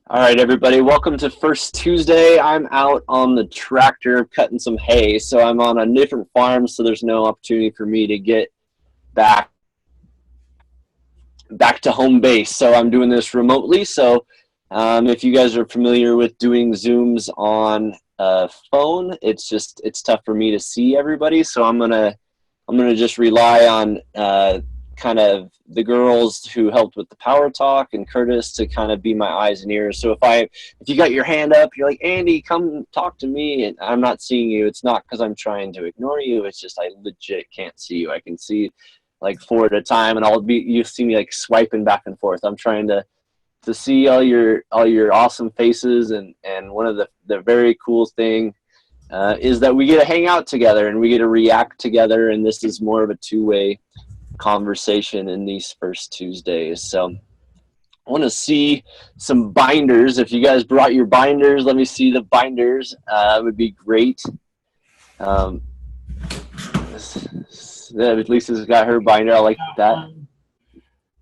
All right, everybody, welcome to First Tuesday. I'm out on the tractor cutting some hay, so I'm on a different farm, so there's no opportunity for me to get back back to home base. So I'm doing this remotely. So if you guys are familiar with doing Zooms on a phone, it's tough for me to see everybody. So I'm gonna just rely on kind of the girls who helped with the power talk and Curtis to kind of be my eyes and ears. So if you got your hand up, you're like, Andy, come talk to me, and I'm not seeing you, it's not because I'm trying to ignore you. It's just I legit can't see you. I can see like four at a time, and you see me like swiping back and forth. I'm trying to see all your awesome faces, and one of the very cool thing is that we get to hang out together and we get to react together, and this is more of a two-way conversation in these first Tuesdays. So I want to see some binders. If you guys brought your binders, let me see the binders. It would be great. Lisa's got her binder. I like that.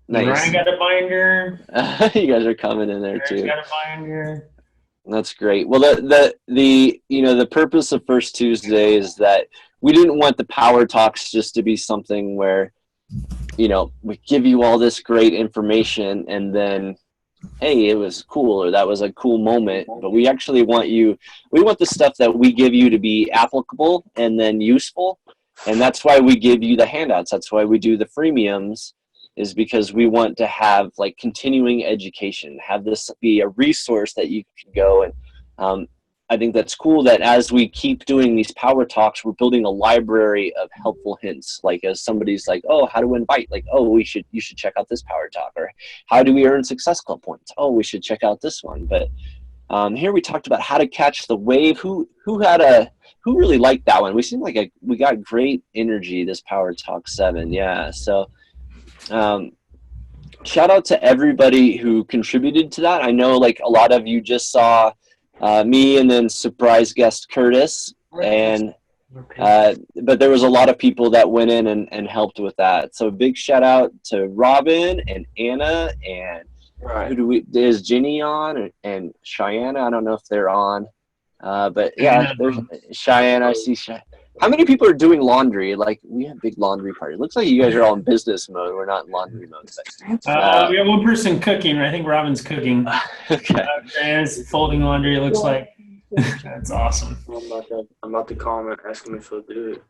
Nice. Ryan got a binder. You guys are coming in there too. Got a binder. That's great. Well, the purpose of First Tuesday is that we didn't want the power talks just to be something where, we give you all this great information and then, hey, it was cool, or that was a cool moment. But we actually want the stuff that we give you to be applicable and then useful. And that's why we give you the handouts. That's why we do the freemiums, is because we want to have like continuing education, have this be a resource that you can go. And I think that's cool that as we keep doing these power talks, we're building a library of helpful hints. Like as somebody's like, oh, how to invite? Like, oh, you should check out this power talk. Or how do we earn Success Club points? Oh, we should check out this one. But here we talked about how to catch the wave. Who really liked that one? We seemed like we got great energy this Power Talk 7. Yeah. So shout out to everybody who contributed to that. I know like a lot of you just saw me and then surprise guest Curtis, and but there was a lot of people that went in and helped with that. So big shout out to Robin and Anna, and is Ginny on, and Cheyenne? I don't know if they're on, but yeah, there's Cheyenne. I see Cheyenne. How many people are doing laundry? Like, we have big laundry parties. Looks like you guys are all in business mode. We're not in laundry mode. But, we have one person cooking. I think Robin's cooking. Okay. Diana's folding laundry, it looks like. That's awesome. I'm about to call him and ask him if he'll do it.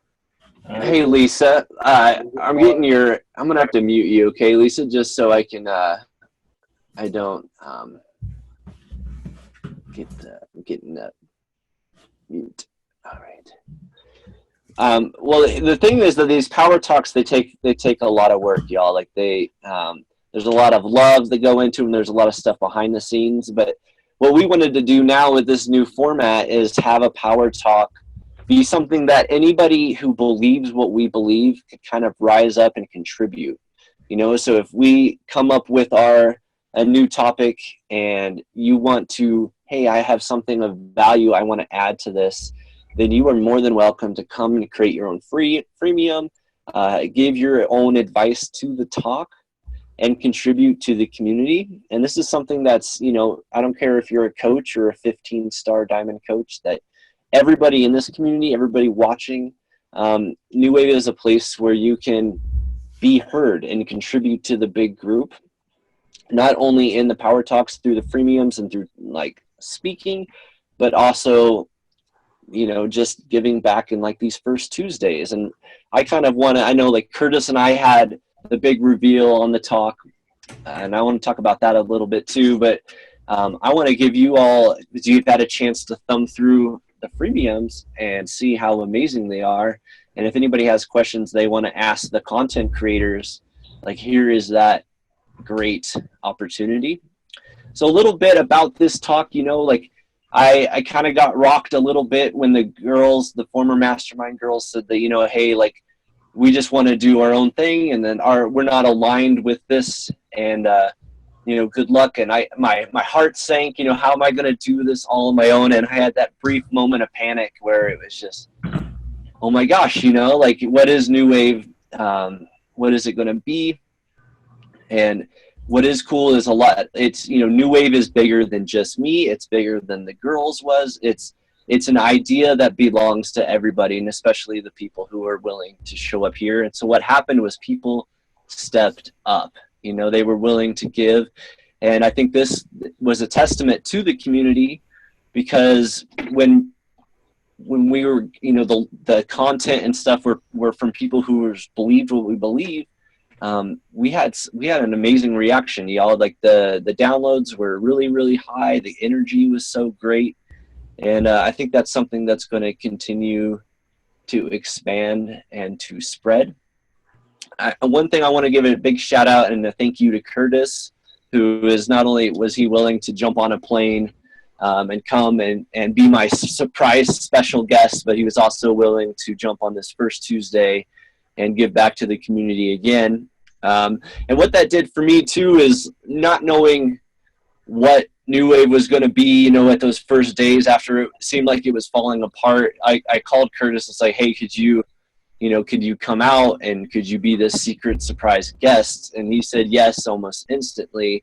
Hey, Lisa. I'm going to have to mute you, okay, Lisa? Just so I can, I don't I'm getting that mute. All right. Well, the thing is that these power talks, they take a lot of work, y'all. Like there's a lot of love that go into them. There's a lot of stuff behind the scenes. But what we wanted to do now with this new format is have a power talk be something that anybody who believes what we believe could kind of rise up and contribute. So if we come up with a new topic and you want to, hey, I have something of value I want to add to this, then you are more than welcome to come and create your own freemium, give your own advice to the talk, and contribute to the community. And this is something that's, I don't care if you're a coach or a 15-star diamond coach, that everybody in this community, everybody watching, New Wave is a place where you can be heard and contribute to the big group, not only in the power talks through the freemiums and through like speaking, but also just giving back in like these first Tuesdays. And I kind of I know like Curtis and I had the big reveal on the talk, and I want to talk about that a little bit too, but I want to give you all, because you've had a chance to thumb through the freemiums and see how amazing they are. And if anybody has questions they want to ask the content creators, like here is that great opportunity. So a little bit about this talk, like I kind of got rocked a little bit when the former mastermind girls said that, hey, like we just want to do our own thing, and then we're not aligned with this, and good luck. And my heart sank. How am I going to do this all on my own? And I had that brief moment of panic where it was just, oh my gosh, like what is New Wave? What is it going to be? And what is cool is a lot. It's, you know, New Wave is bigger than just me. It's bigger than the girls was. It's an idea that belongs to everybody, and especially the people who are willing to show up here. And so what happened was people stepped up. You know, they were willing to give. And I think this was a testament to the community, because when we were, you know, the content and stuff were from people who believed what we believe. We had an amazing reaction, y'all. Like the downloads were really, really high. The energy was so great. And I think that's something that's going to continue to expand and to spread. One thing I want to give a big shout out and a thank you to Curtis, who is not only was he willing to jump on a plane and come and be my surprise special guest, but he was also willing to jump on this first Tuesday and give back to the community again. And what that did for me too is not knowing what New Wave was going to be, you know, at those first days after it seemed like it was falling apart. I called Curtis and said, hey, could you come out and could you be this secret surprise guest? And he said yes almost instantly.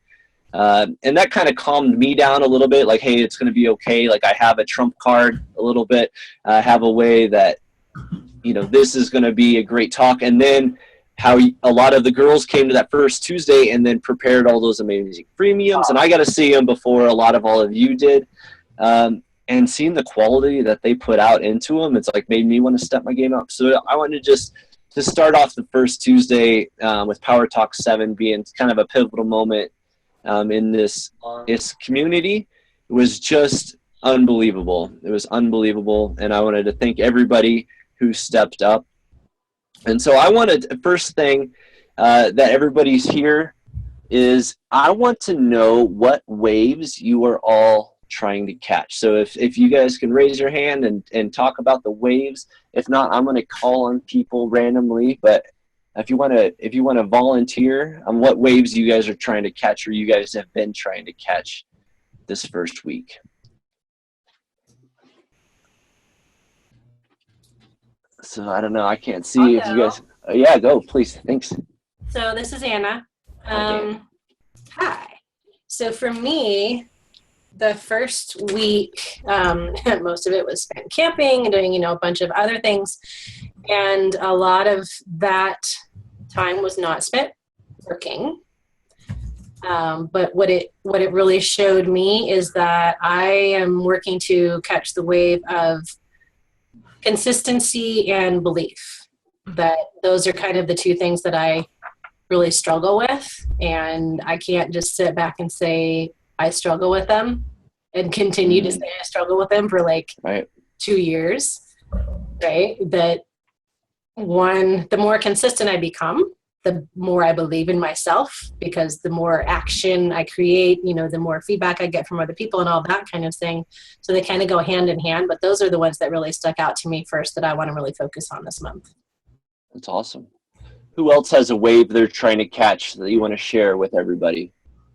And that kind of calmed me down a little bit, like, hey, it's going to be okay. Like, I have a trump card a little bit. I have a way that, you know, this is going to be a great talk. And then how a lot of the girls came to that first Tuesday and then prepared all those amazing premiums. And I got to see them before all of you did. And seeing the quality that they put out into them, it's like made me want to step my game up. So I wanted just to start off the first Tuesday with Power Talk 7 being kind of a pivotal moment in this community. It was just unbelievable. It was unbelievable. And I wanted to thank everybody who stepped up. And so I wanted, first thing that everybody's here is I want to know what waves you are all trying to catch. So if you guys can raise your hand and talk about the waves. If not, I'm going to call on people randomly. But if you want to volunteer on what waves you guys are trying to catch or you guys have been trying to catch this first week. So I don't know. I can't see if you guys. Yeah, go please. Thanks. So this is Anna. Hi. So for me, the first week, most of it was spent camping and doing, a bunch of other things, and a lot of that time was not spent working. But what it really showed me is that I am working to catch the wave of consistency and belief. That those are kind of the two things that I really struggle with, and I can't just sit back and say I struggle with them and continue to say I struggle with them for like 2 years, right? That the more consistent I become, the more I believe in myself, because the more action I create, the more feedback I get from other people and all that kind of thing. So they kind of go hand in hand, but those are the ones that really stuck out to me first that I want to really focus on this month. That's awesome. Who else has a wave they're trying to catch that you want to share with everybody?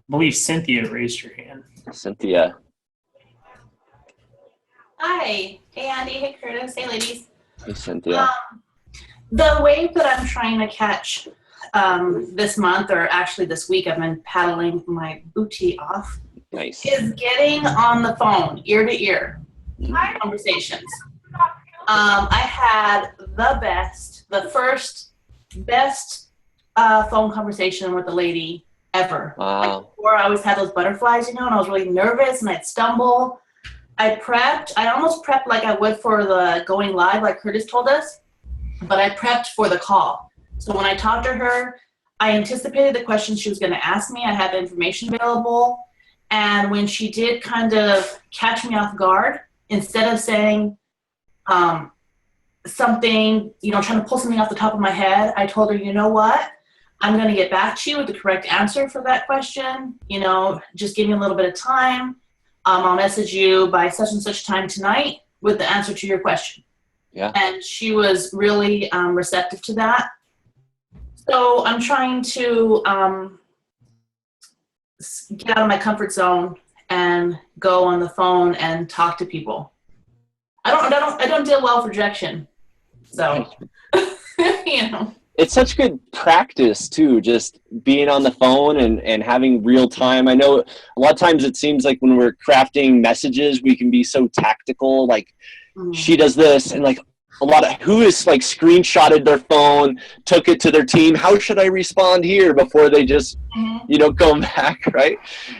I believe Cynthia raised her hand. Cynthia. Hi. Hey, Andy. Hey, Curtis. Hey, ladies. Hey, Cynthia. The wave that I'm trying to catch this month, or actually this week, I've been paddling my booty off. Nice. Is getting on the phone, ear to ear conversations. I had the first best phone conversation with a lady ever. Wow. Like before, I always had those butterflies, and I was really nervous and I'd stumble. I almost prepped like I would for the going live, like Curtis told us, but I prepped for the call. So when I talked to her, I anticipated the questions she was going to ask me. I had the information available. And when she did kind of catch me off guard, instead of saying something, trying to pull something off the top of my head, I told her, you know what? I'm going to get back to you with the correct answer for that question. Just give me a little bit of time. I'll message you by such and such time tonight with the answer to your question. Yeah. And she was really receptive to that. So I'm trying to get out of my comfort zone and go on the phone and talk to people. I don't deal well with rejection. So, it's such good practice too, just being on the phone and having real time. I know a lot of times it seems like when we're crafting messages, we can be so tactical, like she does this, and like a lot of who is like screenshotted their phone, took it to their team. How should I respond here before they just, go back, right?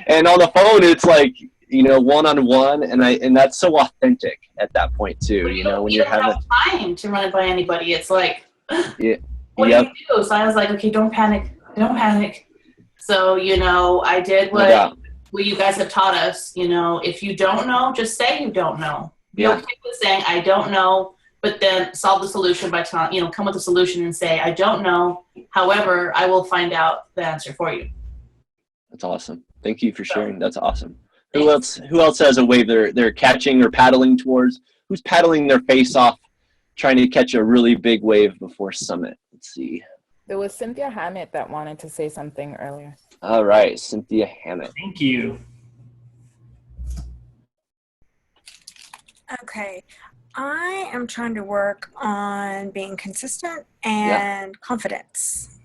And on the phone, it's like, one-on-one, and that's so authentic at that point too. When you're having have time to run it by anybody, it's like, yeah, what do you do? So I was like, okay, don't panic. So, I did what you guys have taught us. If you don't know, just say you don't know. Be okay with saying, I don't know, but then solve the solution by telling, come with a solution and say, I don't know. However, I will find out the answer for you. That's awesome. Thank you for sharing. That's awesome. Who else has a wave they're catching or paddling towards? Who's paddling their face off, trying to catch a really big wave before summit? Let's see. There was Cynthia Hammett that wanted to say something earlier. All right, Cynthia Hammett. Thank you. Okay. I am trying to work on being consistent and confidence.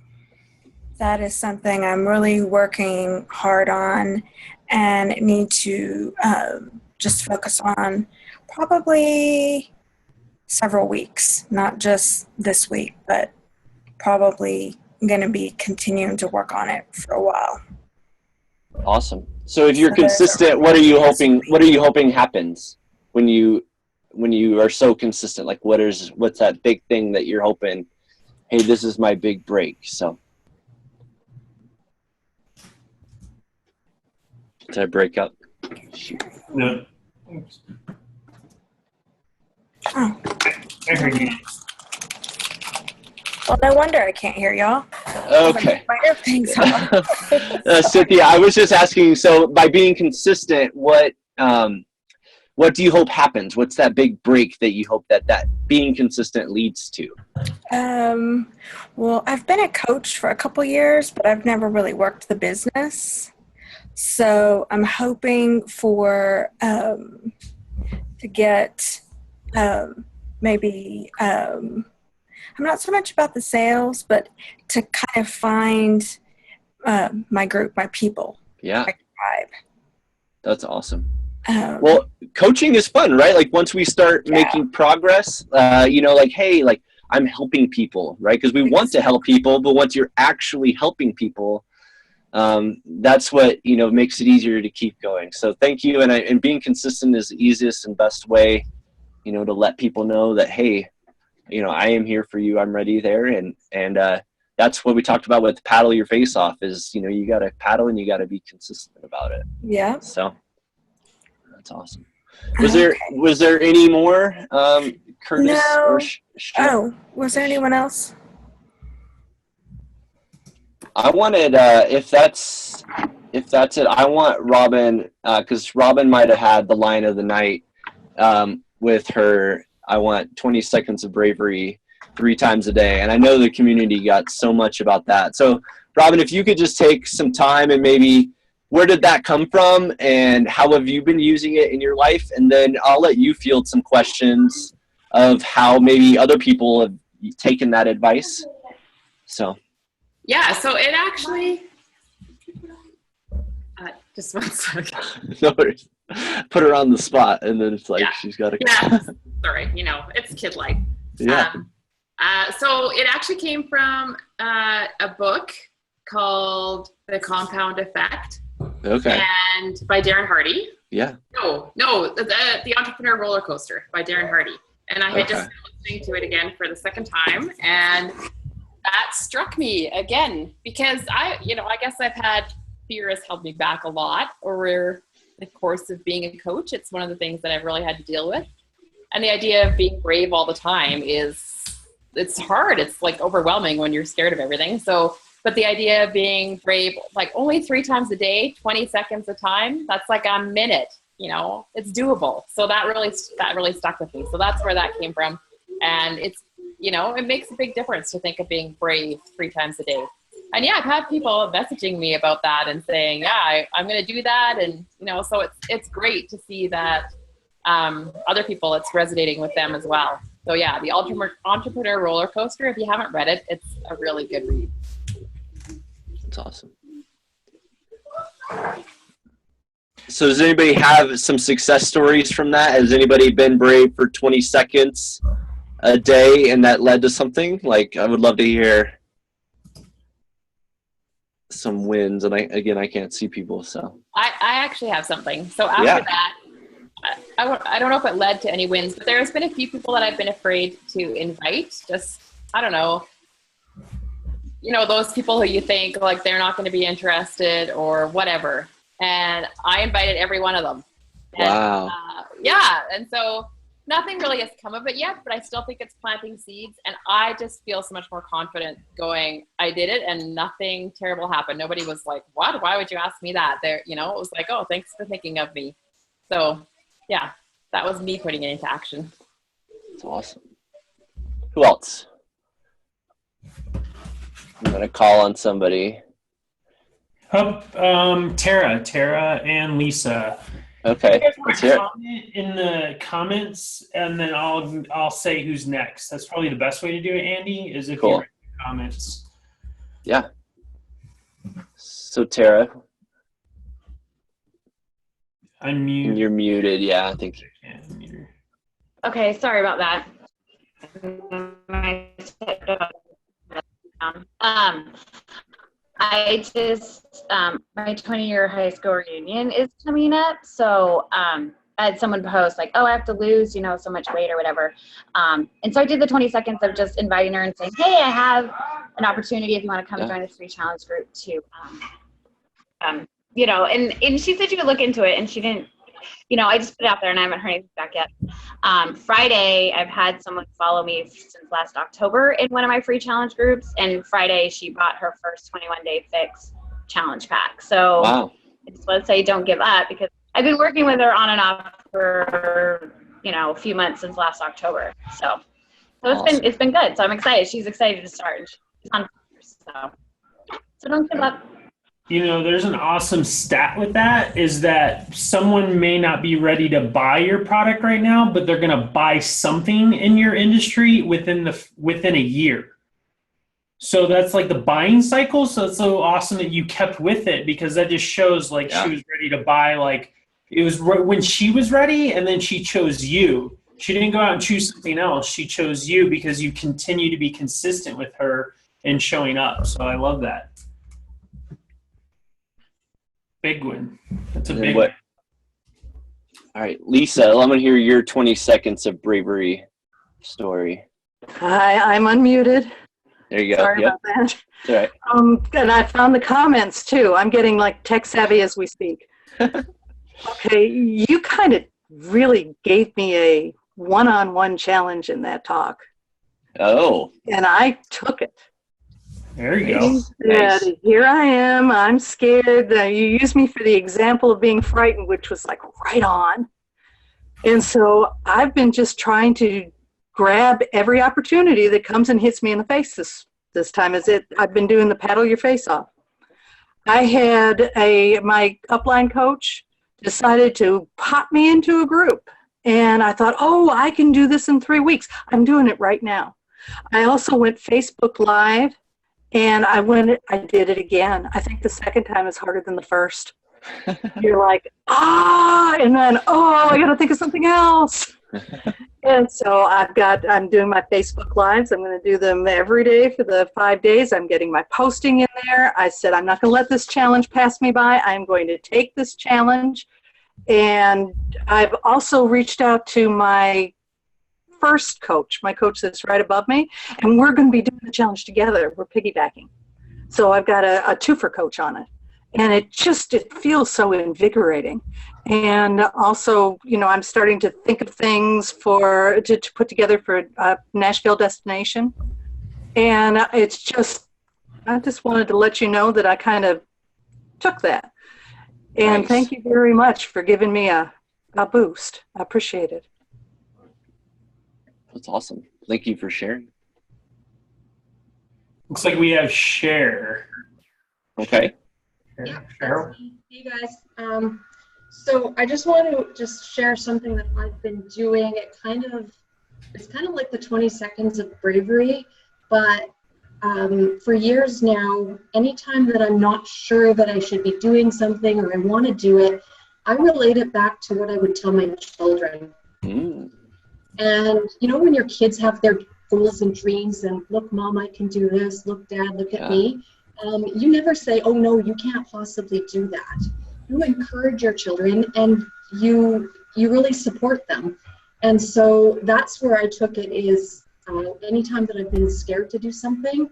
That is something I'm really working hard on and need to just focus on probably several weeks, not just this week, but probably going to be continuing to work on it for a while. Awesome. So if you're consistent, what are you hoping happens when you are so consistent? Like what's that big thing that you're hoping, hey, this is my big break? So did I break up? Shoot. No. Oops. Oh. I heard you. Well, no wonder I can't hear y'all. Okay. My earphones on. Cynthia, I was just asking, so by being consistent, what do you hope happens? What's that big break that you hope that being consistent leads to? Well, I've been a coach for a couple years, but I've never really worked the business. So I'm hoping for to get maybe I'm not so much about the sales, but to kind of find my group, my people, Yeah, my tribe. that's awesome. Well, coaching is fun, right? Like once we start making progress, like, hey, like I'm helping people, right? Because we want to help people, but once you're actually helping people, that's what, makes it easier to keep going. So thank you. And being consistent is the easiest and best way, to let people know that, hey, I am here for you. I'm ready there. And that's what we talked about with paddle your face off is, you got to paddle and you got to be consistent about it. Yeah. So that's awesome. Was there any more, Curtis? No. Or Was there anyone else? I wanted, if that's it, I want Robin, because Robin might have had the line of the night with her, I want 20 seconds of bravery 3 times a day. And I know the community got so much about that. So Robin, if you could just take some time and maybe where did that come from and how have you been using it in your life? And then I'll let you field some questions of how maybe other people have taken that advice. So. Yeah, so it actually, just one second. No worries. Put her on the spot and then it's like, she's got to. Yeah, sorry, it's kid-like. Yeah. So it actually came from a book called The Compound Effect. Okay. And by Darren Hardy. Yeah. No, the Entrepreneur Roller Coaster by Darren Hardy. And I had just been listening to it again for the second time, and that struck me again because I guess I've had fear has held me back a lot over the course of being a coach. It's one of the things that I've really had to deal with. And the idea of being brave all the time it's hard. It's like overwhelming when you're scared of everything. So, but the idea of being brave, like only 3 times a day, 20 seconds a time, that's like a minute, it's doable. So that really stuck with me. So that's where that came from. And it's, it makes a big difference to think of being brave 3 times a day. And I've had people messaging me about that and saying, I'm going to do that. And, so it's great to see that other people, it's resonating with them as well. So yeah, the Entrepreneur Roller Coaster. If you haven't read it, it's a really good read. That's awesome. So does anybody have some success stories from that? Has anybody been brave for 20 seconds a day and that led to something? Like, I would love to hear some wins. And I can't see people, so. I actually have something. So after that, I don't know if it led to any wins, but there's been a few people that I've been afraid to invite. Just, I don't know, those people who you think like they're not going to be interested or whatever. And I invited every one of them. And, wow. And so nothing really has come of it yet, but I still think it's planting seeds. And I just feel so much more confident going, I did it and nothing terrible happened. Nobody was like, what? Why would you ask me that? It was like, oh, thanks for thinking of me. So yeah, that was me putting it into action. That's awesome. Who else? I'm going to call on somebody. Tara and Lisa. Okay. You guys want Let's to hear it. comment in the comments, and then I'll say who's next. That's probably the best way to do it, Andy, is if you write in the comments. Yeah. So Tara, Unmute. you're muted. Yeah, I think. Okay, sorry about that. I just, my 20-year high school reunion is coming up, so I had someone post like, oh, I have to lose, so much weight or whatever. And so I did the 20 seconds of just inviting her and saying, hey, I have an opportunity if you want to come and join this free challenge group to, and she said she would look into it, and she didn't. I just put it out there and I haven't heard anything back yet. Friday, I've had someone follow me since last October in one of my free challenge groups. And Friday, she bought her first 21-day fix challenge pack. So wow. I just want to say don't give up, because I've been working with her on and off for, a few months since last October. So Awesome. it's been good. So I'm excited. She's excited to start. And she's on, so don't give up. There's an awesome stat with that, is that someone may not be ready to buy your product right now, but they're going to buy something in your industry within a year. So that's like the buying cycle. So it's so awesome that you kept with it, because that just shows she was ready to buy. Like, it was when she was ready, and then she chose you. She didn't go out and choose something else. She chose you because you continue to be consistent with her and showing up. So I love that. Big win. That's a big win. All right, Lisa, I'm going to hear your 20 seconds of bravery story. Hi, I'm unmuted. There you go. Sorry about that. All right. And I found the comments too. I'm getting tech savvy as we speak. Okay, you kind of really gave me a one-on-one challenge in that talk. Oh. And I took it. There you go. Nice. Here I am. I'm scared. You used me for the example of being frightened, which was right on. And so I've been just trying to grab every opportunity that comes and hits me in the face. This time I've been doing the paddle your face off. I had my upline coach decided to pop me into a group, and I thought, oh, I can do this in 3 weeks. I'm doing it right now. I also went Facebook Live. And I did it again. I think the second time is harder than the first. You're like, and then, I got to think of something else. And so I'm doing my Facebook Lives. I'm going to do them every day for the 5 days. I'm getting my posting in there. I said, I'm not going to let this challenge pass me by. I'm going to take this challenge. And I've also reached out to my first coach, my coach that's right above me, and we're going to be doing the challenge together. We're piggybacking. So I've got a twofer coach on it. And it feels so invigorating. And also, I'm starting to think of things to put together for a Nashville destination. And I just wanted to let you know that I kind of took that. And Nice. Thank you very much for giving me a boost. I appreciate it. That's awesome. Thank you for sharing. Looks like we have Cher. Okay. Cheryl. Hey guys. So I just want to share something that I've been doing. It kind of It's kind of like the 20 seconds of bravery, but for years now, anytime that I'm not sure that I should be doing something or I want to do it, I relate it back to what I would tell my children. Mm. And you know, when your kids have their goals and dreams and look, mom, I can do this, look, dad, look at me, you never say, oh no, you can't possibly do that. You encourage your children and you really support them. And so that's where I took it is anytime that I've been scared to do something,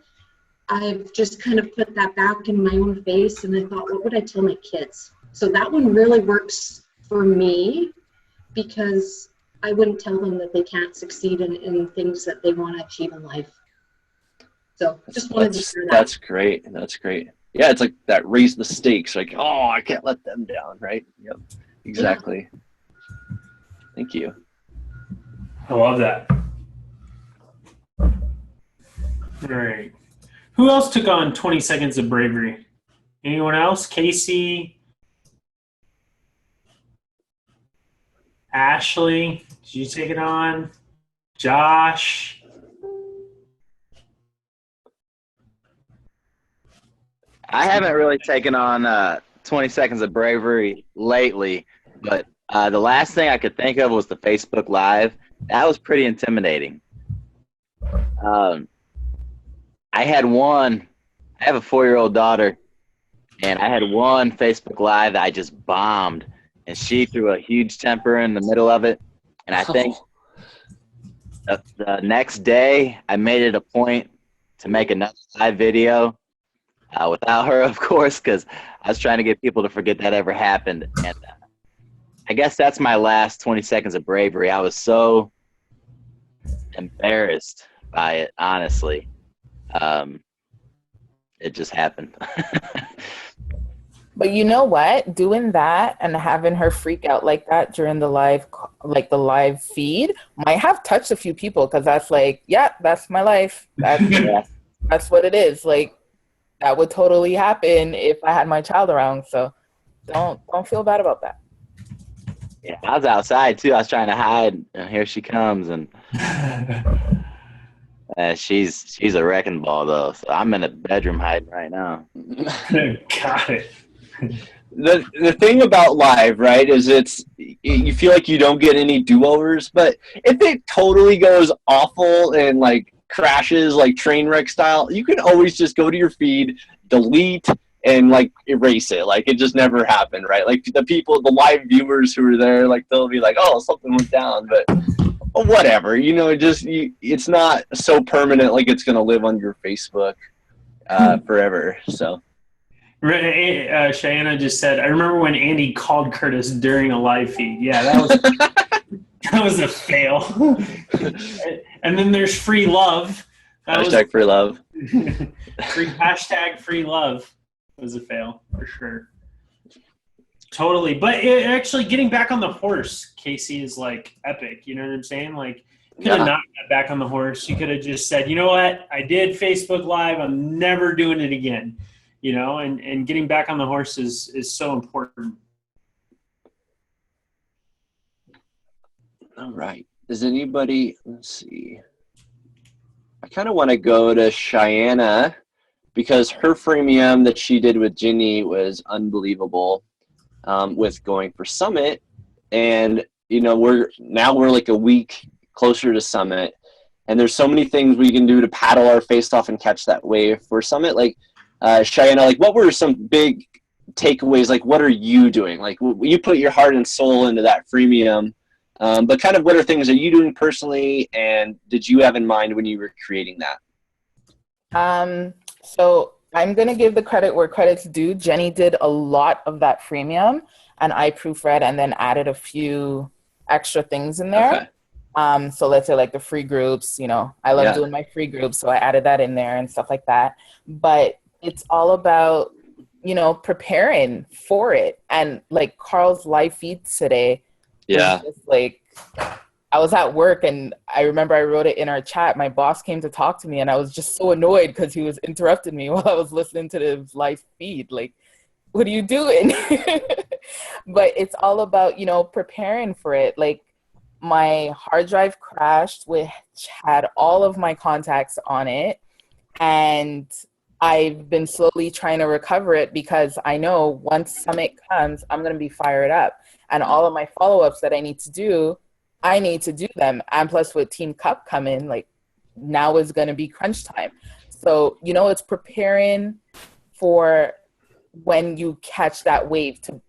I've just kind of put that back in my own face and I thought, what would I tell my kids? So that one really works for me because I wouldn't tell them that they can't succeed in things that they want to achieve in life. So just wanted to share that. That's great. That's great. Yeah, it's like that raise the stakes. Like, oh, I can't let them down, right? Yep, exactly. Yeah. Thank you. I love that. All right. Who else took on 20 Seconds of Bravery? Anyone else? Casey? Ashley? Did you take it on? Josh? I haven't really taken on 20 Seconds of Bravery lately, but the last thing I could think of was the Facebook Live. That was pretty intimidating. I have a 4-year-old daughter, and I had one Facebook Live that I just bombed, and she threw a huge temper in the middle of it. And I think the next day I made it a point to make another live video without her, of course, because I was trying to get people to forget that ever happened. And I guess that's my last 20 Seconds of Bravery. I was so embarrassed by it, honestly. It just happened. But you know what? Doing that and having her freak out like that during the live feed might have touched a few people because that's like, yeah, that's my life. That's what it is. Like, that would totally happen if I had my child around. So don't feel bad about that. Yeah, I was outside too. I was trying to hide, and here she comes, and she's a wrecking ball though. So I'm in a bedroom hiding right now. Got it. The thing about live, right, is you feel like you don't get any do-overs, but if it totally goes awful and like crashes like train wreck style, you can always just go to your feed, delete, and like erase it. Like it just never happened, right? Like the live viewers who are there, like they'll be like, oh, something went down, but whatever, it's not so permanent like it's gonna live on your Facebook forever. So Cheyenne just said, I remember when Andy called Curtis during a live feed. Yeah, that was a fail. And then there's free love. Free love. Free love was a fail for sure. Totally. But actually getting back on the horse, Casey, is like epic. You know what I'm saying? Like, you could have not got back on the horse. You could have just said, you know what? I did Facebook Live. I'm never doing it again. You know, and getting back on the horse is so important. All right. Does anybody, let's see. I kind of want to go to Cheyenne because her freemium that she did with Ginny was unbelievable with going for Summit. And, we're like a week closer to Summit. And there's so many things we can do to paddle our face off and catch that wave for Summit. Like, Cheyenne, like what were some big takeaways? Like, what are you doing? Like, you put your heart and soul into that freemium. But kind of what are things that you doing personally, and did you have in mind when you were creating that? So I'm going to give the credit where credit's due. Jenny did a lot of that freemium, and I proofread and then added a few extra things in there. Okay. So let's say like the free groups, I love doing my free groups, so I added that in there and stuff like that. But it's all about, preparing for it. And like Carl's live feed today, just like, I was at work and I remember I wrote it in our chat. My boss came to talk to me and I was just so annoyed because he was interrupting me while I was listening to the live feed. Like, what are you doing? But it's all about, preparing for it. Like, my hard drive crashed, which had all of my contacts on it. And I've been slowly trying to recover it because I know once Summit comes, I'm going to be fired up. And all of my follow-ups that I need to do them. And plus with Team Cup coming, like now is going to be crunch time. So, it's preparing for when you catch that wave to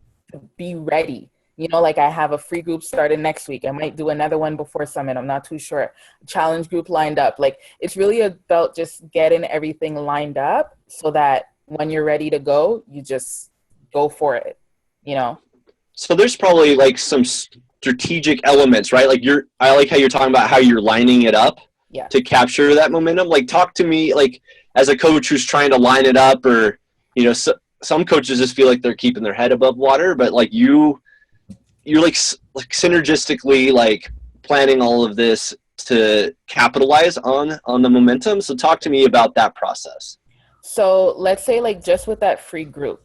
be ready. Like I have a free group starting next week. I might do another one before Summit. I'm not too sure. Challenge group lined up. Like it's really about just getting everything lined up so that when you're ready to go, you just go for it, So there's probably like some strategic elements, right? Like I like how you're talking about how you're lining it up to capture that momentum. Like talk to me like as a coach who's trying to line it up, or, some coaches just feel like they're keeping their head above water, but like you're like synergistically like planning all of this to capitalize on the momentum. So talk to me about that process. So let's say like just with that free group,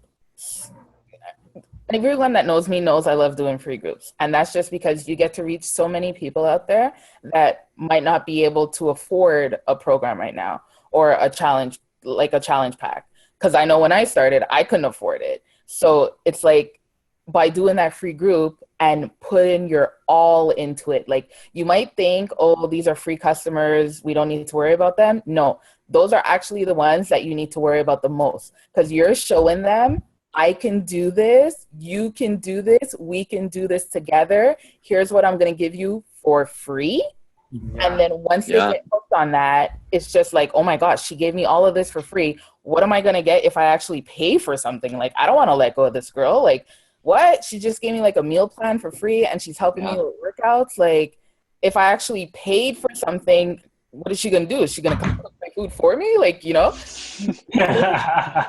everyone that knows me knows I love doing free groups. And that's just because you get to reach so many people out there that might not be able to afford a program right now or a challenge, like a challenge pack. Because I know when I started, I couldn't afford it. So it's like by doing that free group and putting your all into it, like you might think, oh, these are free customers, we don't need to worry about them. No, those are actually the ones that you need to worry about the most, because you're showing them, I can do this, you can do this, we can do this together. Here's what I'm going to give you for free. Yeah. And then once they get hooked on that, it's just like, oh my gosh, she gave me all of this for free. What am I going to get if I actually pay for something? Like, I don't want to let go of this girl. Like, what? She just gave me like a meal plan for free and she's helping me with workouts. Like, if I actually paid for something, what is she going to do? Is she going to cook my food for me? Like,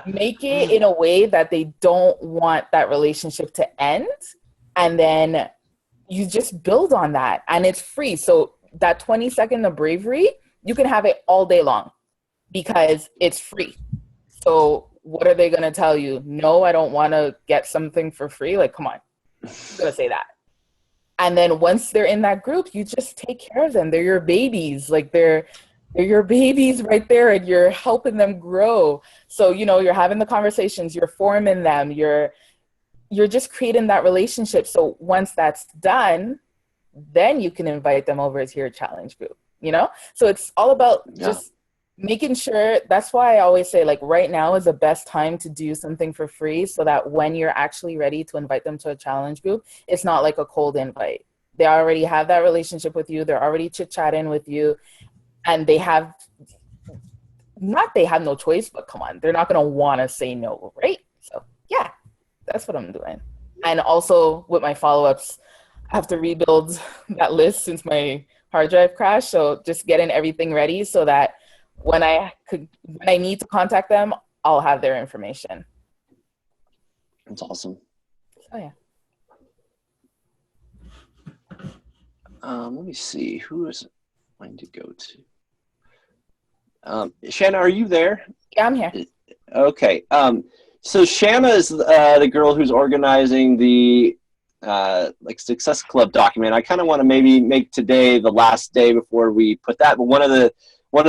make it in a way that they don't want that relationship to end. And then you just build on that and it's free. So that 20 seconds of bravery, you can have it all day long because it's free. So what are they going to tell you? No, I don't want to get something for free. Like, come on, I'm going to say that. And then once they're in that group, you just take care of them. They're your babies. Like they're your babies right there and you're helping them grow. So, you're having the conversations, you're forming them, you're just creating that relationship. So once that's done, then you can invite them over to your challenge group, So it's all about just making sure. That's why I always say like right now is the best time to do something for free so that when you're actually ready to invite them to a challenge group, it's not like a cold invite. They already have that relationship with you. They're already chit-chatting with you and they have no choice, but come on, they're not going to want to say no, right? So yeah, that's what I'm doing. And also with my follow-ups, I have to rebuild that list since my hard drive crashed. So just getting everything ready so that when I need to contact them, I'll have their information. That's awesome. Oh yeah. Let me see. Who is it going to go to? Shanna, are you there? Yeah, I'm here. Okay. So Shanna is the girl who's organizing the Success Club document. I kind of want to maybe make today the last day before we put that. But one of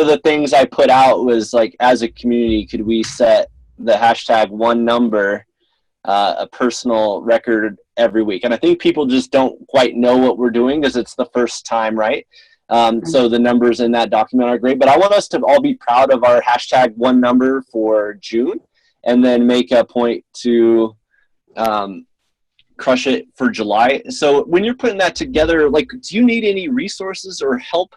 the things I put out was like, as a community, could we set the hashtag one number, a personal record every week? And I think people just don't quite know what we're doing because it's the first time, right? So the numbers in that document are great, but I want us to all be proud of our hashtag one number for June and then make a point to crush it for July. So when you're putting that together, like, do you need any resources or help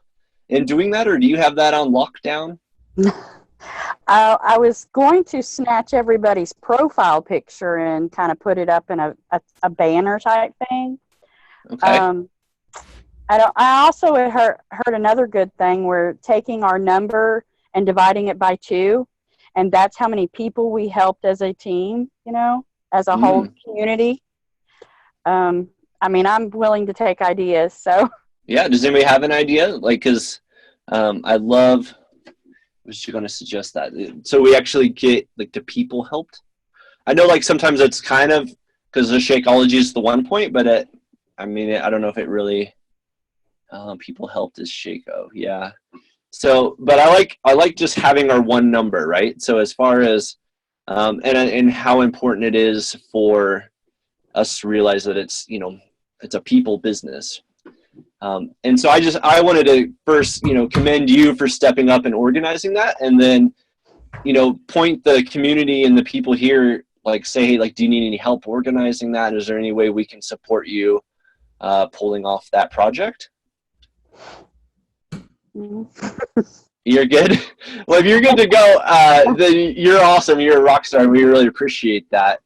in doing that, or do you have that on lockdown? I was going to snatch everybody's profile picture and kind of put it up in a banner type thing. Okay. I also heard another good thing. We're taking our number and dividing it by 2, and that's how many people we helped as a team, as a whole community. I'm willing to take ideas. So yeah, does anybody have an idea? Like, because I love. Was you going to suggest that? So we actually get like the people helped. I know like sometimes it's kind of because the Shakeology is the one point, but I don't know if it really People helped as Shaco. Yeah. So, but I like just having our one number, right? So as far as and how important it is for us to realize that it's, you know, it's a people business. And so I wanted to first, you know, commend you for stepping up and organizing that, and then, you know, point the community and the people here, like say, hey, like, do you need any help organizing that? Is there any way we can support you pulling off that project? You're good. Well, if you're good to go, then you're awesome. You're a rock star. We really appreciate that.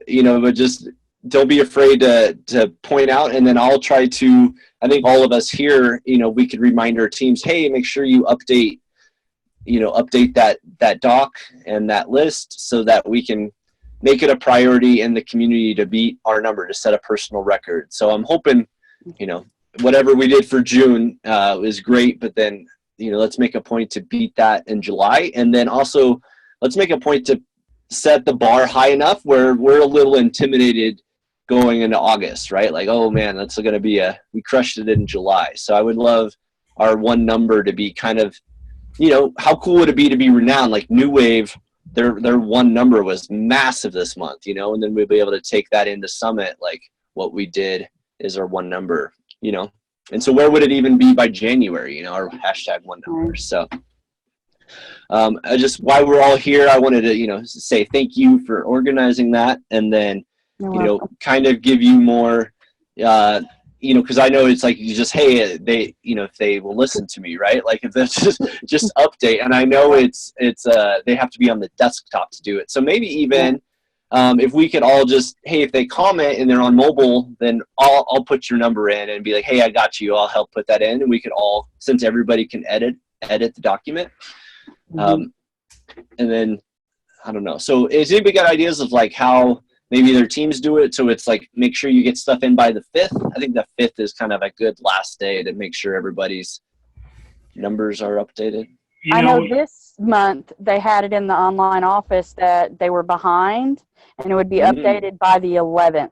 You know, but just don't be afraid to point out, and then I'll try to, I think all of us here, you know, we could remind our teams, hey, make sure you update that doc and that list so that we can make it a priority in the community to beat our number, to set a personal record. So I'm hoping, you know, whatever we did for June is great, but then, you know, let's make a point to beat that in July. And then also let's make a point to set the bar high enough where we're a little intimidated going into August, right? Like, oh man, that's going to be we crushed it in July. So I would love our one number to be kind of, you know, how cool would it be to be renowned? Like New Wave, their one number was massive this month, you know, and then we'll be able to take that into Summit. Like what we did is our one number, you know, and so where would it even be by January, you know, our hashtag one number. So I just, while we're all here, I wanted to, you know, say thank you for organizing that, and then, you know, kind of give you more, you know, because I know it's like you just, hey, they, you know, if they will listen to me, right? Like if that's just update, and I know it's they have to be on the desktop to do it. So maybe even if we could all just, hey, if they comment and they're on mobile, then I'll put your number in and be like, hey, I got you. I'll help put that in, and we could all, since everybody can edit the document. And then I don't know. So is anybody got ideas of like how maybe their teams do it? So it's like, make sure you get stuff in by the 5th. I think the 5th is kind of a good last day to make sure everybody's numbers are updated. I know this month they had it in the online office that they were behind, and it would be updated by the 11th.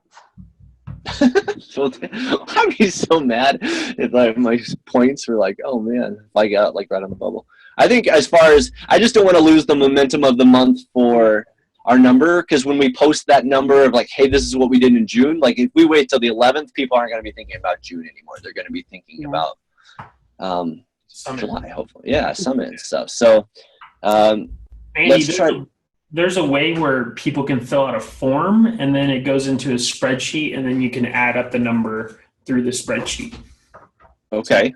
So I'd be so mad if like my points were like, oh man, if I got like right on the bubble. I think as far as, I just don't want to lose the momentum of the month for our number, because when we post that number of like, hey, this is what we did in June, like if we wait till the 11th, people aren't going to be thinking about June anymore. They're going to be thinking about July, hopefully. Yeah, Summit and stuff. So Andy, there's a way where people can fill out a form, and then it goes into a spreadsheet, and then you can add up the number through the spreadsheet. Okay.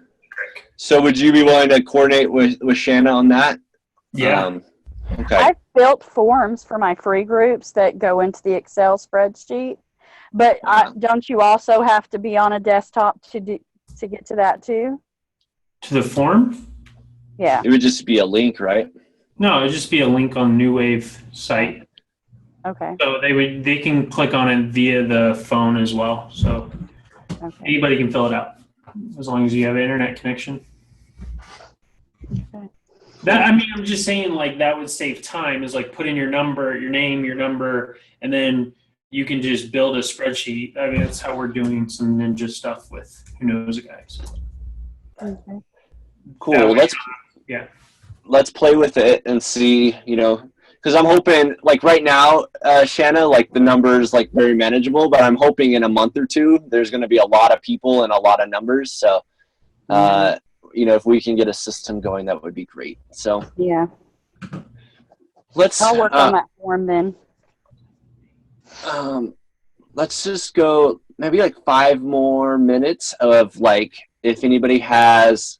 So would you be willing to coordinate with Shanna on that? Yeah. Okay. I've built forms for my free groups that go into the Excel spreadsheet, but don't you also have to be on a desktop to get to that too? To the form? Yeah. It would just be a link, right? No, it would just be a link on New Wave site. Okay. So they can click on it via the phone as well. So anybody can fill it out as long as you have an internet connection. Okay. I'm just saying, like, that would save time, is like put in your number, your name, your number, and then you can just build a spreadsheet. I mean, that's how we're doing some ninja stuff with Who Knows Guys. Okay. Cool. Let's play with it and see, you know, because I'm hoping, like right now, Shanna, like the number is like very manageable, but I'm hoping in a month or two, there's going to be a lot of people and a lot of numbers. So, you know, if we can get a system going, that would be great. So yeah, I'll work on that form then. Let's just go maybe like 5 more minutes of like, if anybody has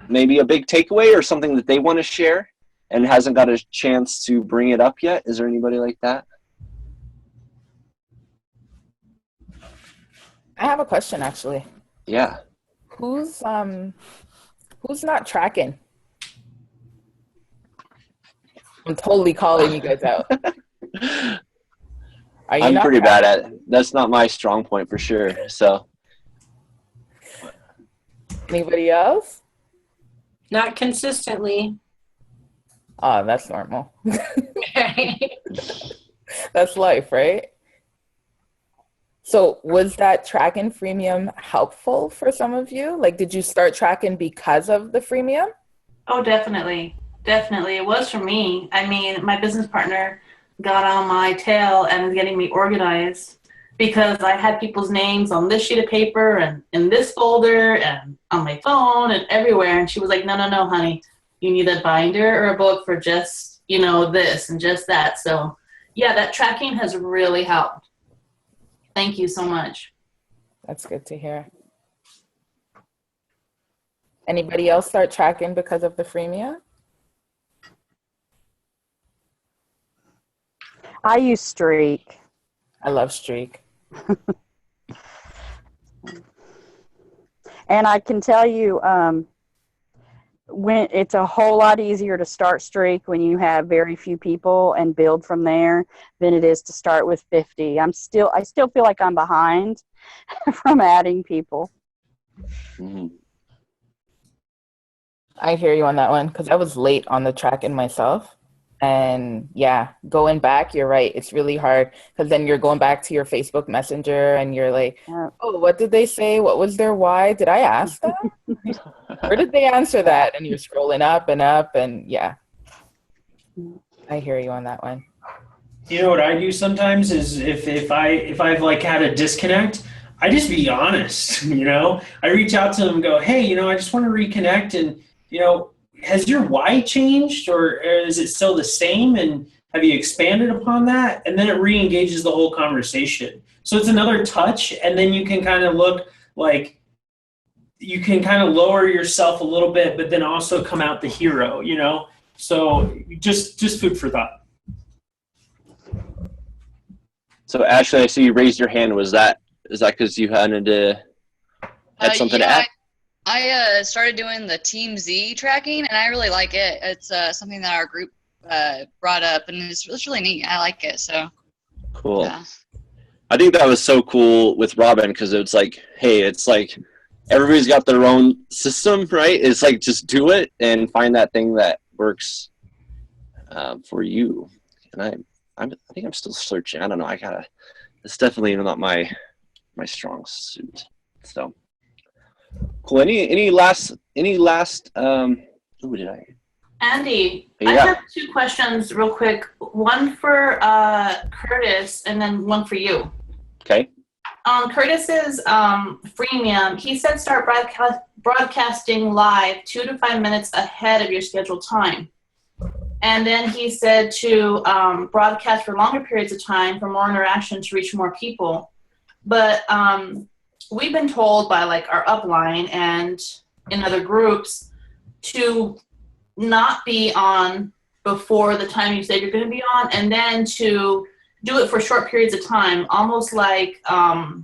maybe a big takeaway or something that they want to share and hasn't got a chance to bring it up yet. Is there anybody like that? I have a question actually. Yeah. Who's not tracking? I'm totally calling you guys out. I'm pretty bad at it. That's not my strong point for sure. So anybody else? Not consistently. Oh, that's normal. That's life, right? So was that tracking freemium helpful for some of you? Like, did you start tracking because of the freemium? Oh, definitely. Definitely. It was for me. I mean, my business partner got on my tail and is getting me organized because I had people's names on this sheet of paper and in this folder and on my phone and everywhere. And she was like, no, honey, you need a binder or a book for just, this and just that. So yeah, that tracking has really helped. Thank you so much. That's good to hear. Anybody else start tracking because of the freemium? I use Streak. I love Streak. And I can tell you, when it's a whole lot easier to start Streak when you have very few people and build from there than it is to start with 50. I still feel like I'm behind from adding people. Mm-hmm. I hear you on that one because I was late on the tracking myself. And yeah, going back, you're right. It's really hard because then you're going back to your Facebook Messenger and you're like, oh, what did they say? What was their why? Did I ask them? Where did they answer that? And you're scrolling up and yeah. I hear you on that one. You know what I do sometimes is if I've like had a disconnect, I just be honest, I reach out to them and go, hey, I just want to reconnect and, has your why changed or is it still the same? And have you expanded upon that? And then it re-engages the whole conversation. So it's another touch. And then you can kind of look like you can kind of lower yourself a little bit, but then also come out the hero, So just food for thought. So Ashley, I see you raised your hand. Is that because you had something to add? I started doing the Team Z tracking, and I really like it. It's something that our group brought up, and it's really neat. I like it. So cool. Yeah. I think that was so cool with Robin because it's like, hey, it's like everybody's got their own system, right? It's like just do it and find that thing that works for you. And I think I'm still searching. I don't know. It's definitely not my strong suit. So. Cool. Any last who did I? Andy, Yeah. I have two questions real quick. One for Curtis and then one for you. Okay. On Curtis's freemium, he said start broadcasting live 2 to 5 minutes ahead of your scheduled time. And then he said to broadcast for longer periods of time for more interaction to reach more people. But we've been told by like our upline and in other groups to not be on before the time you said you're going to be on, and then to do it for short periods of time, almost like I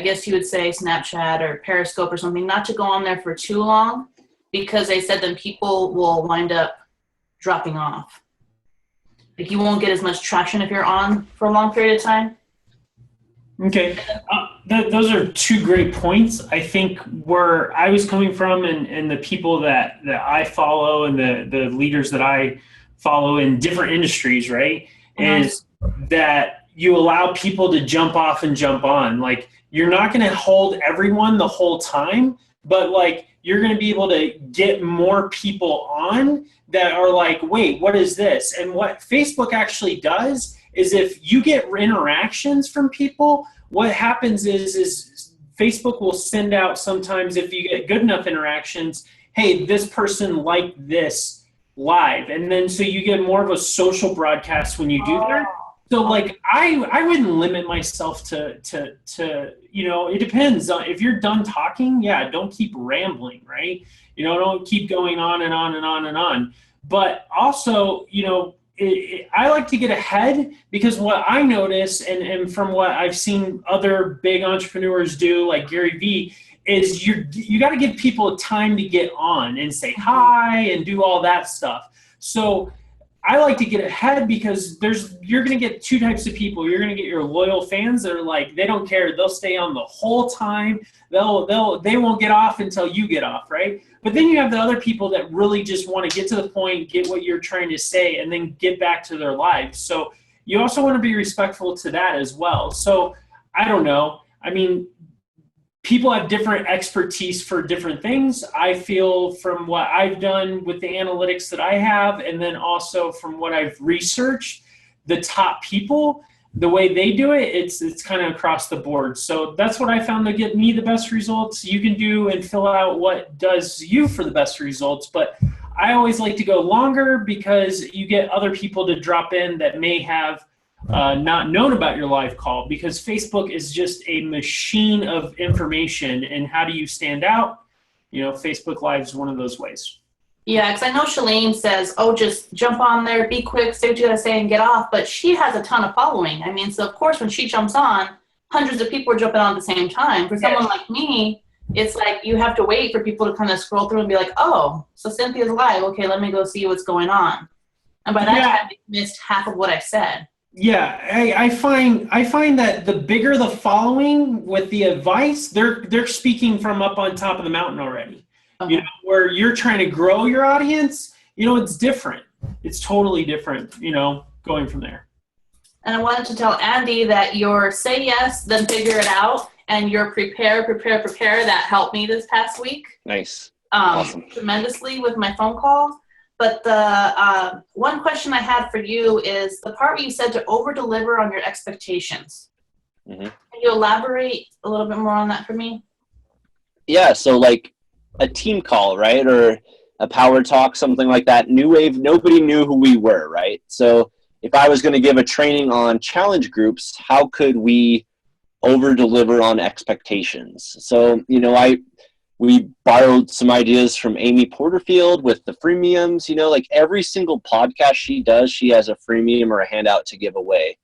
guess you would say Snapchat or Periscope or something, not to go on there for too long because they said then people will wind up dropping off. Like you won't get as much traction if you're on for a long period of time. Okay, those are two great points. I think where I was coming from and the people that I follow and the leaders that I follow in different industries, right, is that you allow people to jump off and jump on. Like you're not going to hold everyone the whole time, but like you're going to be able to get more people on that are like, wait, what is this? And what Facebook actually does is if you get interactions from people, what happens is Facebook will send out sometimes if you get good enough interactions, hey, this person liked this live. And then so you get more of a social broadcast when you do that. So like I wouldn't limit myself to it depends on if you're done talking, yeah, don't keep rambling, right? Don't keep going on and on and on and on. But also, I like to get ahead because what I notice and from what I've seen other big entrepreneurs do, like Gary Vee, is you got to give people time to get on and say hi and do all that stuff. So I like to get ahead because you're going to get two types of people. You're going to get your loyal fans that are like, they don't care. They'll stay on the whole time. They won't get off until you get off, right? But then you have the other people that really just want to get to the point, get what you're trying to say, and then get back to their lives. So you also want to be respectful to that as well. So I don't know. I mean, people have different expertise for different things. I feel from what I've done with the analytics that I have, and then also from what I've researched, the top people, the way they do it, it's kind of across the board. So that's what I found to get me the best results. You can do and fill out what does you for the best results, but I always like to go longer because you get other people to drop in that may have not known about your live call, because Facebook is just a machine of information. And how do you stand out? Facebook Live is one of those ways. Yeah, because I know Shalane says, oh, just jump on there, be quick, say what you got to say, and get off. But she has a ton of following. I mean, so of course, when she jumps on, hundreds of people are jumping on at the same time. For someone like me, it's like you have to wait for people to kind of scroll through and be like, oh, so Cynthia's live. Okay, let me go see what's going on. And by that time, they missed half of what I said. Yeah, I find that the bigger the following with the advice, they're speaking from up on top of the mountain already. Okay. Where you're trying to grow your audience, it's different. It's totally different, going from there. And I wanted to tell Andy that your say yes, then figure it out, and your prepare, that helped me this past week. Nice. Awesome. Tremendously with my phone call. But the one question I had for you is the part where you said to over-deliver on your expectations. Mm-hmm. Can you elaborate a little bit more on that for me? Yeah, so like a team call, right? Or a power talk, something like that. New Wave, nobody knew who we were, right? So if I was going to give a training on challenge groups, how could we over-deliver on expectations? So, we borrowed some ideas from Amy Porterfield with the freemiums. Like every single podcast she does, she has a freemium or a handout to give away.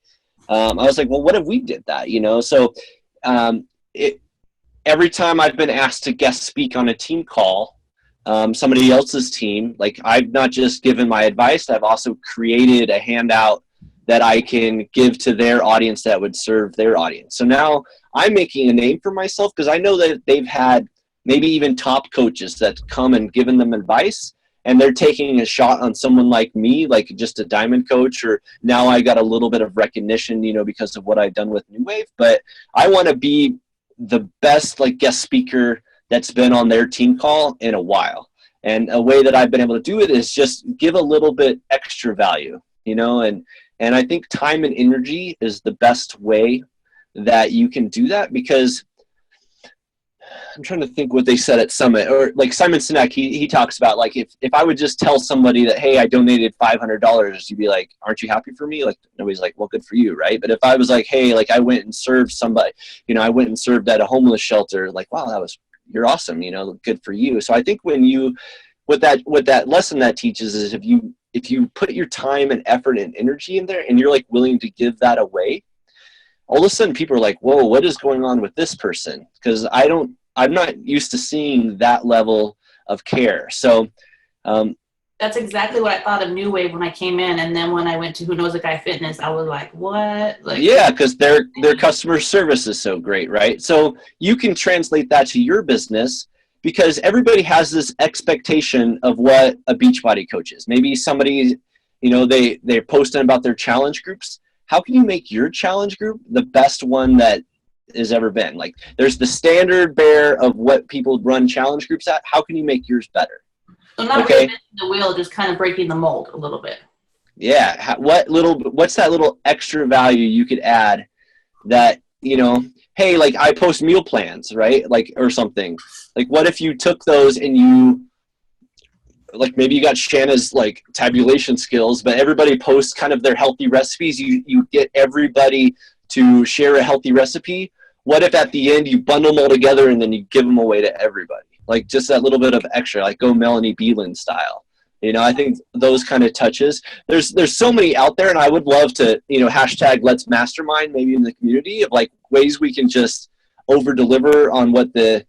I was like, well, what if we did that? So every time I've been asked to guest speak on a team call, somebody else's team, like I've not just given my advice, I've also created a handout that I can give to their audience that would serve their audience. So now I'm making a name for myself because I know that they've had maybe even top coaches that come and given them advice, and they're taking a shot on someone like me, like just a diamond coach, or now I got a little bit of recognition, because of what I've done with New Wave. But I want to be the best guest speaker that's been on their team call in a while. And a way that I've been able to do it is just give a little bit extra value, and I think time and energy is the best way that you can do that, because I'm trying to think what they said at Summit, or like Simon Sinek, he talks about like if I would just tell somebody that, hey, I donated $500, you'd be like, aren't you happy for me? Like nobody's like, well, good for you, right? But if I was like, hey, like I went and served somebody, I went and served at a homeless shelter, like, wow, you're awesome, good for you. So I think what that lesson that teaches is if you put your time and effort and energy in there and you're like willing to give that away, all of a sudden people are like, whoa, what is going on with this person? Because I'm not used to seeing that level of care. So that's exactly what I thought of New Wave when I came in. And then when I went to Who Knows a Guy Fitness, I was like, what? Yeah, because their customer service is so great, right? So you can translate that to your business, because everybody has this expectation of what a Beachbody coach is. Maybe somebody, they're posting about their challenge groups. How can you make your challenge group the best one that has ever been? Like there's the standard bearer of what people run challenge groups at. How can you make yours better? So not really missing the wheel, just kind of breaking the mold a little bit. Yeah. What's that little extra value you could add that, hey, like I post meal plans, right? Like, or something. Like what if you took those and you, like maybe you got Shanna's like tabulation skills, but everybody posts kind of their healthy recipes. You get everybody to share a healthy recipe. What if at the end you bundle them all together and then you give them away to everybody? Like just that little bit of extra, like go Melanie Beelan style. I think those kind of touches. There's so many out there, and I would love to, hashtag Let's Mastermind maybe in the community of like ways we can just over deliver on what the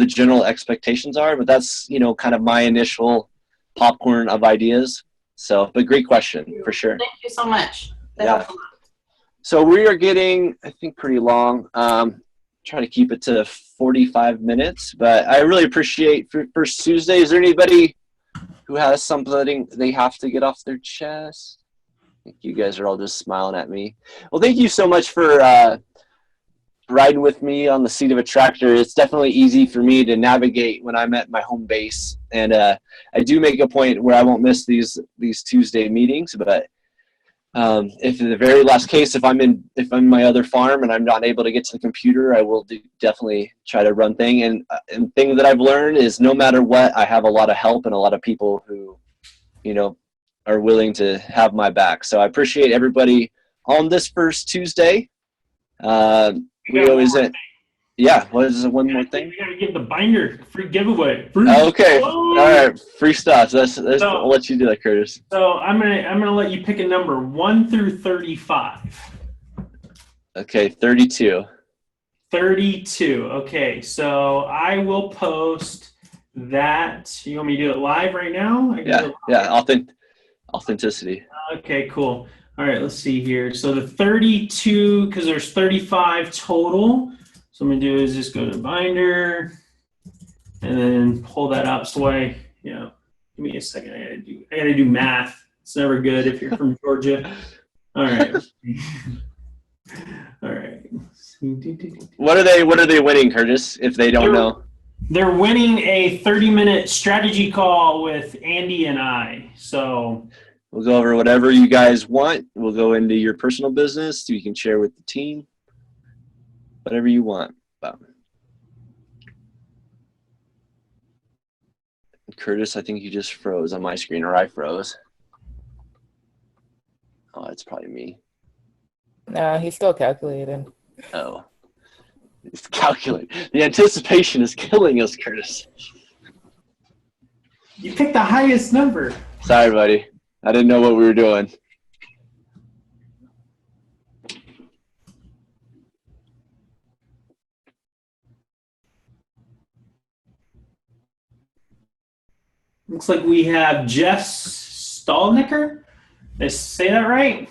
general expectations are. But that's, kind of my initial popcorn of ideas. So, but great question for sure. Thank you so much. Yeah. So we are getting, I think, pretty long. Try to keep it to 45 minutes, but I really appreciate First Tuesday. Is there anybody who has something they have to get off their chest? You guys are all just smiling at me. Well, thank you so much for riding with me on the seat of a tractor. It's definitely easy for me to navigate when I'm at my home base. And I do make a point where I won't miss these Tuesday meetings, but if in the very last case, if I'm in my other farm and I'm not able to get to the computer, I will definitely try to run thing. And thing that I've learned is no matter what, I have a lot of help and a lot of people who, are willing to have my back. So I appreciate everybody on this first Tuesday. We always yeah. What is one more thing? We gotta give the binder free giveaway. Okay. All right. Free stuff. I'll let you do that, Curtis. So I'm gonna let you pick a number 1 through 35. Okay, 32. 32. Okay, so I will post that. You want me to do it live right now? I can do it live. Authenticity. Okay, cool. All right, let's see here. So the 32, because there's 35 total. So I'm gonna do is just go to binder and then pull that up. So give me a second. I gotta do math. It's never good if you're from Georgia. All right. All right. What are they winning, Curtis, if they don't know? They're winning a 30-minute strategy call with Andy and I. So we'll go over whatever you guys want. We'll go into your personal business so you can share with the team. Whatever you want. Curtis, I think you just froze on my screen, or I froze. Oh, it's probably me. No, he's still calculating. Oh. It's calculating. The anticipation is killing us, Curtis. You picked the highest number. Sorry, buddy. I didn't know what we were doing. Looks like we have Jess Stallnicker. Did I say that right?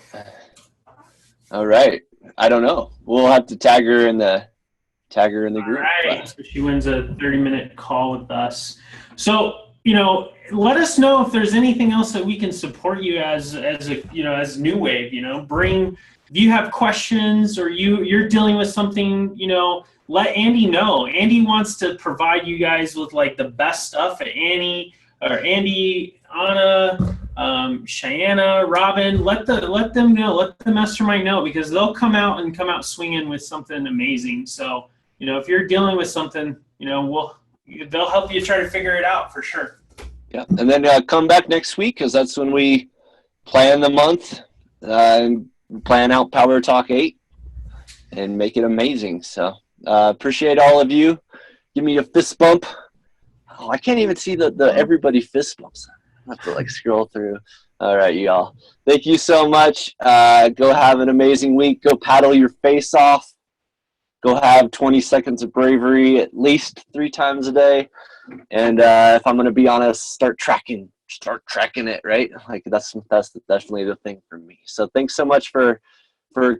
All right. I don't know. We'll have to tag her in the group. All right. So she wins a 30-minute call with us. So, let us know if there's anything else that we can support you as New Wave. If you have questions or you're dealing with something, let Andy know. Andy wants to provide you guys with like the best stuff. Andy, Anna, Cheyenne, Robin, let them know, let the mastermind know, because they'll come out swinging with something amazing. So, if you're dealing with something, they'll help you try to figure it out for sure. Yeah, and then come back next week, because that's when we plan the month and plan out Power Talk 8 and make it amazing. So appreciate all of you. Give me a fist bump. Oh, I can't even see the everybody fist bumps. I have to scroll through. All right, y'all. Thank you so much. Go have an amazing week. Go paddle your face off. Go have 20 seconds of bravery at least 3 times a day. And if I'm going to be honest, start tracking it, right? That's definitely the thing for me. So thanks so much for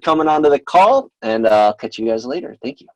coming on to the call, and I'll catch you guys later. Thank you.